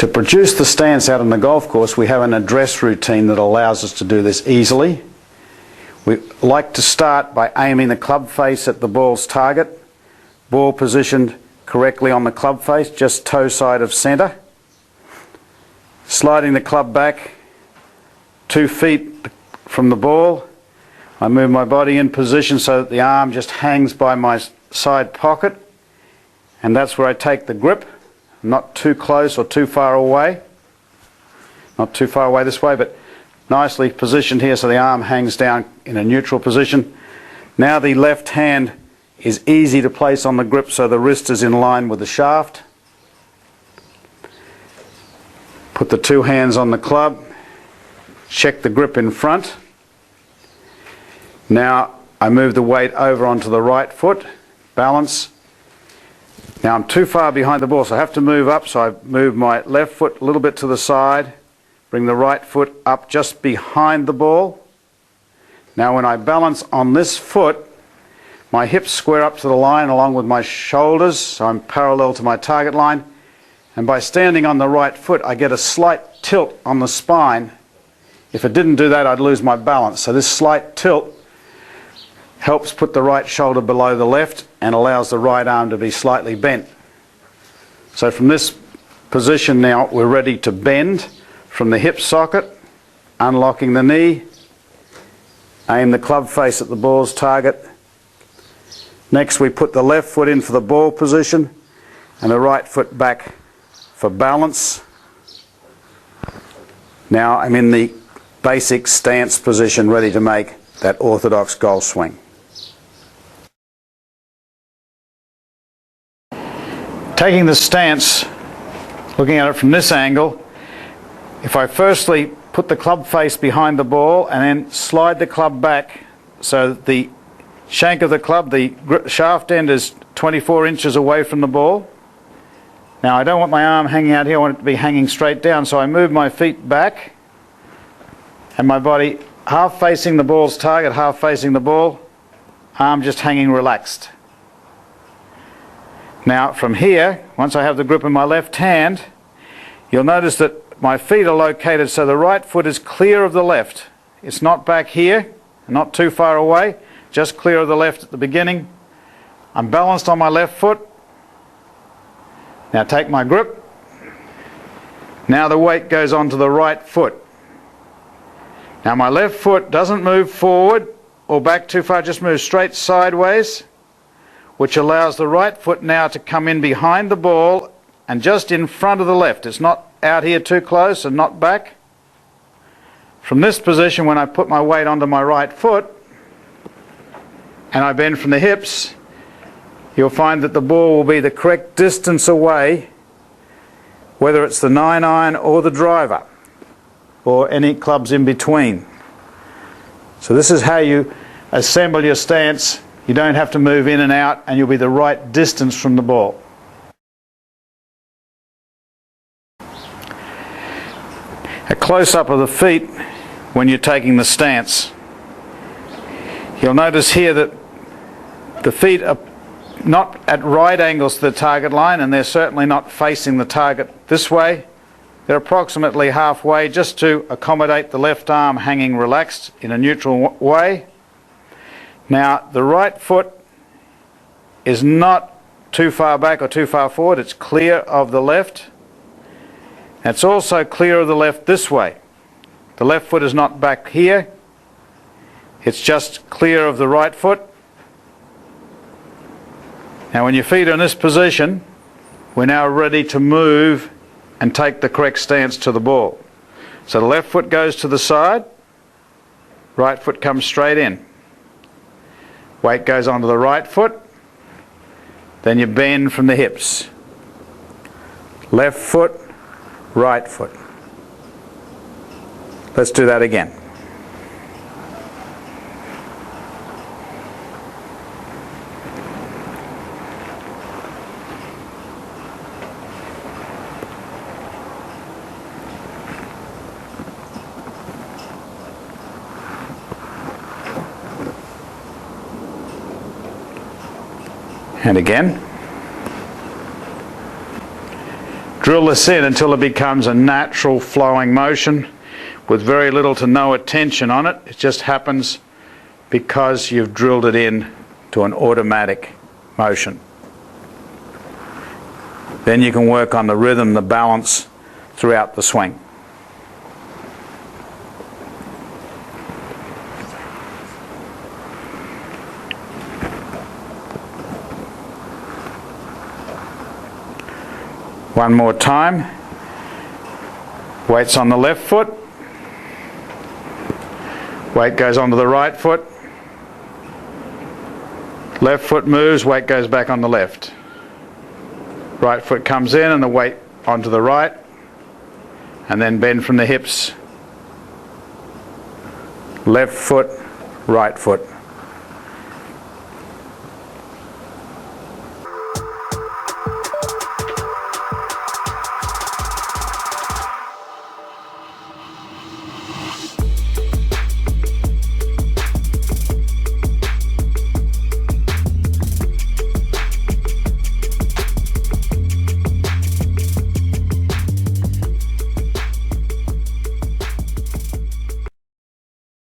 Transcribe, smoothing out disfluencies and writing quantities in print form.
To produce the stance out on the golf course, we have an address routine that allows us to do this easily. We like to start by aiming the club face at the ball's target, ball positioned correctly on the club face, just toe side of centre. Sliding the club back 2 feet from the ball, I move my body in position so that the arm just hangs by my side pocket, and that's where I take the grip. Not too close or too far away. Not too far away this way, but nicely positioned here so the arm hangs down in a neutral position. Now the left hand is easy to place on the grip so the wrist is in line with the shaft. Put the 2 hands on the club. Check the grip in front. Now I move the weight over onto the right foot. Balance. Now I'm too far behind the ball, so I have to move up, so I move my left foot a little bit to the side, bring the right foot up just behind the ball. Now when I balance on this foot, my hips square up to the line along with my shoulders, so I'm parallel to my target line, and by standing on the right foot I get a slight tilt on the spine. If it didn't do that, I'd lose my balance, so this slight tilt helps put the right shoulder below the left and allows the right arm to be slightly bent. So from this position now we're ready to bend from the hip socket, unlocking the knee, aim the club face at the ball's target. Next we put the left foot in for the ball position and the right foot back for balance. Now I'm in the basic stance position ready to make that orthodox golf swing. Taking the stance, looking at it from this angle, if I firstly put the club face behind the ball and then slide the club back so that the shank of the club, the shaft end, is 24 inches away from the ball. Now I don't want my arm hanging out here, I want it to be hanging straight down, so I move my feet back and my body half facing the ball's target, half facing the ball, arm just hanging relaxed. Now from here, once I have the grip in my left hand, you'll notice that my feet are located so the right foot is clear of the left. It's not back here, not too far away, just clear of the left at the beginning. I'm balanced on my left foot. Now take my grip. Now the weight goes onto the right foot. Now my left foot doesn't move forward or back too far, just moves straight sideways, which allows the right foot now to come in behind the ball and just in front of the left. It's not out here too close and not back. From this position, when I put my weight onto my right foot and I bend from the hips, you'll find that the ball will be the correct distance away, whether it's the 9-iron or the driver or any clubs in between. So this is how you assemble your stance. You don't have to move in and out, and you'll be the right distance from the ball. A close-up of the feet when you're taking the stance. You'll notice here that the feet are not at right angles to the target line, and they're certainly not facing the target this way. They're approximately halfway, just to accommodate the left arm hanging relaxed in a neutral way. Now the right foot is not too far back or too far forward, it's clear of the left. It's also clear of the left this way. The left foot is not back here, it's just clear of the right foot. Now when your feet are in this position, we're now ready to move and take the correct stance to the ball. So the left foot goes to the side, right foot comes straight in. Weight goes onto the right foot, then you bend from the hips. Left foot, right foot. Let's do that again. And again. Drill this in until it becomes a natural flowing motion with very little to no attention on it. It just happens because you've drilled it in to an automatic motion. Then you can work on the rhythm, the balance throughout the swing. One more time. Weight's on the left foot. Weight goes onto the right foot. Left foot moves, weight goes back on the left. Right foot comes in and the weight onto the right. And then bend from the hips. Left foot, right foot.